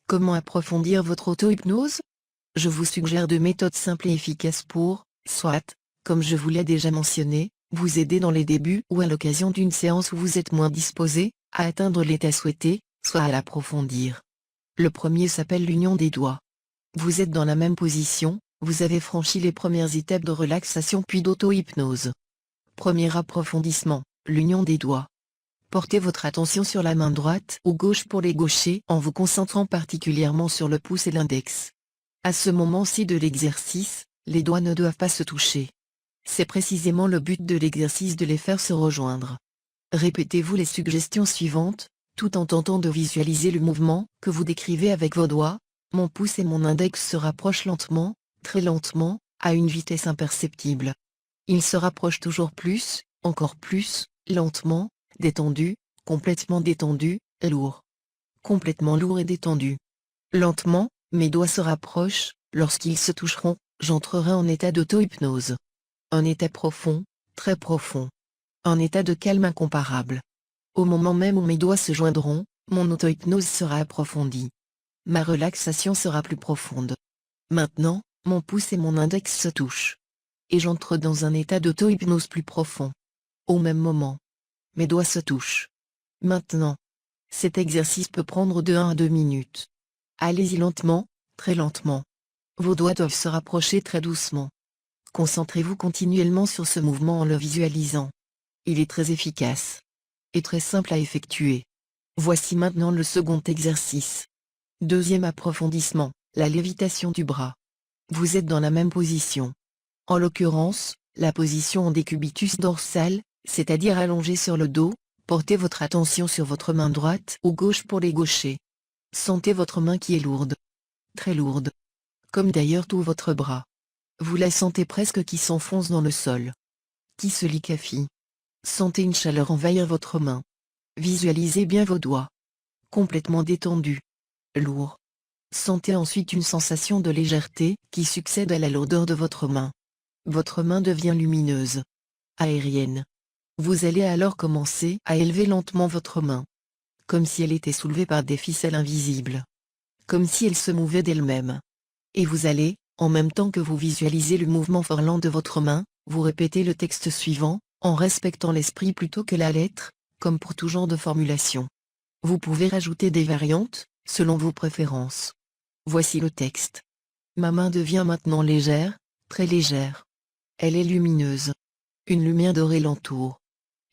Comment approfondir votre auto-hypnose? Je vous suggère deux méthodes simples et efficaces pour, soit, comme je vous l'ai déjà mentionné, vous aider dans les débuts ou à l'occasion d'une séance où vous êtes moins disposé à atteindre l'état souhaité, soit à l'approfondir. Le premier s'appelle l'union des doigts. Vous êtes dans la même position, vous avez franchi les premières étapes de relaxation puis d'auto-hypnose. Premier approfondissement, l'union des doigts. Portez votre attention sur la main droite ou gauche pour les gauchers en vous concentrant particulièrement sur le pouce et l'index. À ce moment-ci de l'exercice, les doigts ne doivent pas se toucher. C'est précisément le but de l'exercice de les faire se rejoindre. Répétez-vous les suggestions suivantes, tout en tentant de visualiser le mouvement que vous décrivez avec vos doigts. Mon pouce et mon index se rapprochent lentement, très lentement, à une vitesse imperceptible. Ils se rapprochent toujours plus, encore plus, lentement, détendu, complètement détendu, et lourd. Complètement lourd et détendu. Lentement, mes doigts se rapprochent, lorsqu'ils se toucheront, j'entrerai en état d'auto-hypnose. Un état profond, très profond. Un état de calme incomparable. Au moment même où mes doigts se joindront, mon auto-hypnose sera approfondie. Ma relaxation sera plus profonde. Maintenant, mon pouce et mon index se touchent. Et j'entre dans un état d'auto-hypnose plus profond. Au même moment, mes doigts se touchent. Maintenant. Cet exercice peut prendre de 1 à 2 minutes. Allez-y lentement, très lentement. Vos doigts doivent se rapprocher très doucement. Concentrez-vous continuellement sur ce mouvement en le visualisant. Il est très efficace. Et très simple à effectuer. Voici maintenant le second exercice. Deuxième approfondissement, la lévitation du bras. Vous êtes dans la même position. En l'occurrence, la position en décubitus dorsal, c'est-à-dire allongé sur le dos. Portez votre attention sur votre main droite ou gauche pour les gauchers. Sentez votre main qui est lourde. Très lourde. Comme d'ailleurs tout votre bras. Vous la sentez presque qui s'enfonce dans le sol. Qui se liquéfie. Sentez une chaleur envahir votre main. Visualisez bien vos doigts. Complètement détendus. Lourds. Sentez ensuite une sensation de légèreté qui succède à la lourdeur de votre main. Votre main devient lumineuse. Aérienne. Vous allez alors commencer à élever lentement votre main. Comme si elle était soulevée par des ficelles invisibles. Comme si elle se mouvait d'elle-même. Et vous allez, en même temps que vous visualisez le mouvement fort lent de votre main, vous répétez le texte suivant, en respectant l'esprit plutôt que la lettre, comme pour tout genre de formulation. Vous pouvez rajouter des variantes, selon vos préférences. Voici le texte. Ma main devient maintenant légère, très légère. Elle est lumineuse. Une lumière dorée l'entoure.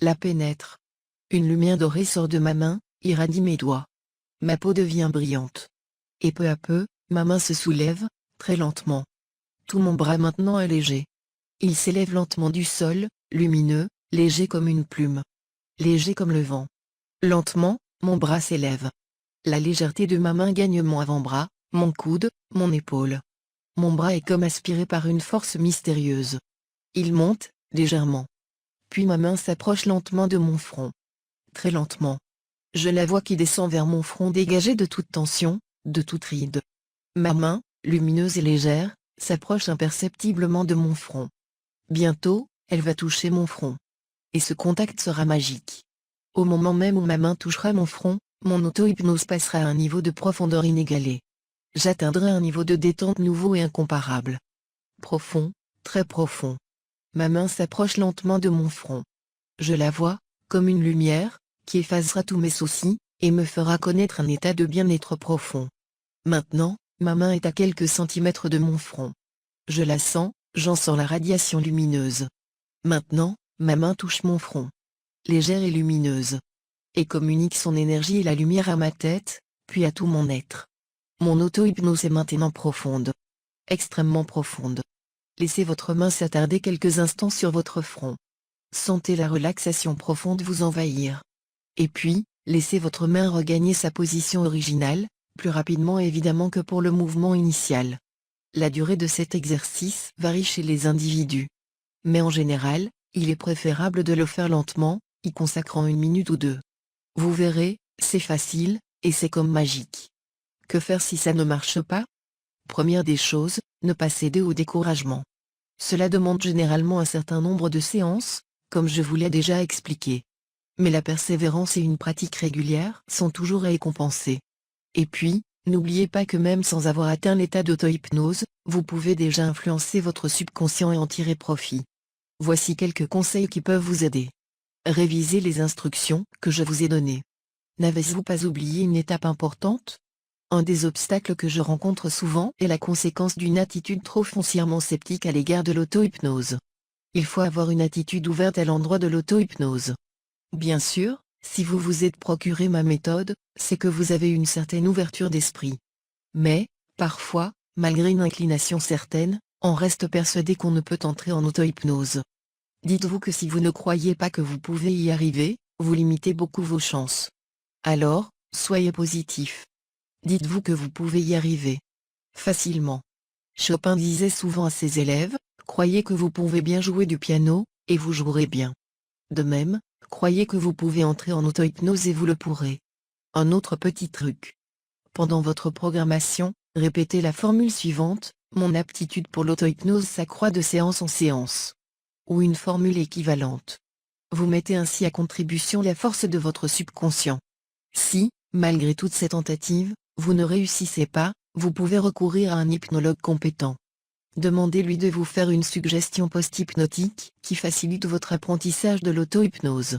La pénètre. Une lumière dorée sort de ma main, irradie mes doigts. Ma peau devient brillante. Et peu à peu, ma main se soulève, très lentement. Tout mon bras maintenant est léger. Il s'élève lentement du sol, lumineux, léger comme une plume. Léger comme le vent. Lentement, mon bras s'élève. La légèreté de ma main gagne mon avant-bras, mon coude, mon épaule. Mon bras est comme aspiré par une force mystérieuse. Il monte, légèrement. Puis ma main s'approche lentement de mon front. Très lentement. Je la vois qui descend vers mon front dégagé de toute tension, de toute ride. Ma main, lumineuse et légère, s'approche imperceptiblement de mon front. Bientôt, elle va toucher mon front. Et ce contact sera magique. Au moment même où ma main touchera mon front, mon auto-hypnose passera à un niveau de profondeur inégalé. J'atteindrai un niveau de détente nouveau et incomparable. Profond, très profond. Ma main s'approche lentement de mon front. Je la vois, comme une lumière, qui effacera tous mes soucis, et me fera connaître un état de bien-être profond. Maintenant, ma main est à quelques centimètres de mon front. Je la sens, j'en sens la radiation lumineuse. Maintenant, ma main touche mon front. Légère et lumineuse. Et communique son énergie et la lumière à ma tête, puis à tout mon être. Mon auto-hypnose est maintenant profonde. Extrêmement profonde. Laissez votre main s'attarder quelques instants sur votre front. Sentez la relaxation profonde vous envahir. Et puis, laissez votre main regagner sa position originale, plus rapidement évidemment que pour le mouvement initial. La durée de cet exercice varie chez les individus. Mais en général, il est préférable de le faire lentement, y consacrant 1 minute ou 2. Vous verrez, c'est facile, et c'est comme magique. Que faire si ça ne marche pas? Première des choses, ne pas céder au découragement. Cela demande généralement un certain nombre de séances, comme je vous l'ai déjà expliqué. Mais la persévérance et une pratique régulière sont toujours récompensées. Et puis, N'oubliez pas que même sans avoir atteint l'état d'auto-hypnose, vous pouvez déjà influencer votre subconscient et en tirer profit. Voici quelques conseils qui peuvent vous aider. Révisez les instructions que je vous ai données. N'avez-vous pas oublié une étape importante? Un des obstacles que je rencontre souvent est la conséquence d'une attitude trop foncièrement sceptique à l'égard de l'auto-hypnose. Il faut avoir une attitude ouverte à l'endroit de l'auto-hypnose. Bien sûr, si vous vous êtes procuré ma méthode, c'est que vous avez une certaine ouverture d'esprit. Mais, parfois, malgré une inclination certaine, on reste persuadé qu'on ne peut entrer en auto-hypnose. Dites-vous que si vous ne croyez pas que vous pouvez y arriver, vous limitez beaucoup vos chances. Alors, soyez positif. Dites-vous que vous pouvez y arriver. Facilement. Chopin disait souvent à ses élèves, croyez que vous pouvez bien jouer du piano, et vous jouerez bien. De même, croyez que vous pouvez entrer en auto-hypnose et vous le pourrez. Un autre petit truc. Pendant votre programmation, répétez la formule suivante, mon aptitude pour l'auto-hypnose s'accroît de séance en séance. Ou une formule équivalente. Vous mettez ainsi à contribution la force de votre subconscient. Si, malgré toutes ces tentatives, vous ne réussissez pas, vous pouvez recourir à un hypnologue compétent. Demandez-lui de vous faire une suggestion post-hypnotique qui facilite votre apprentissage de l'auto-hypnose.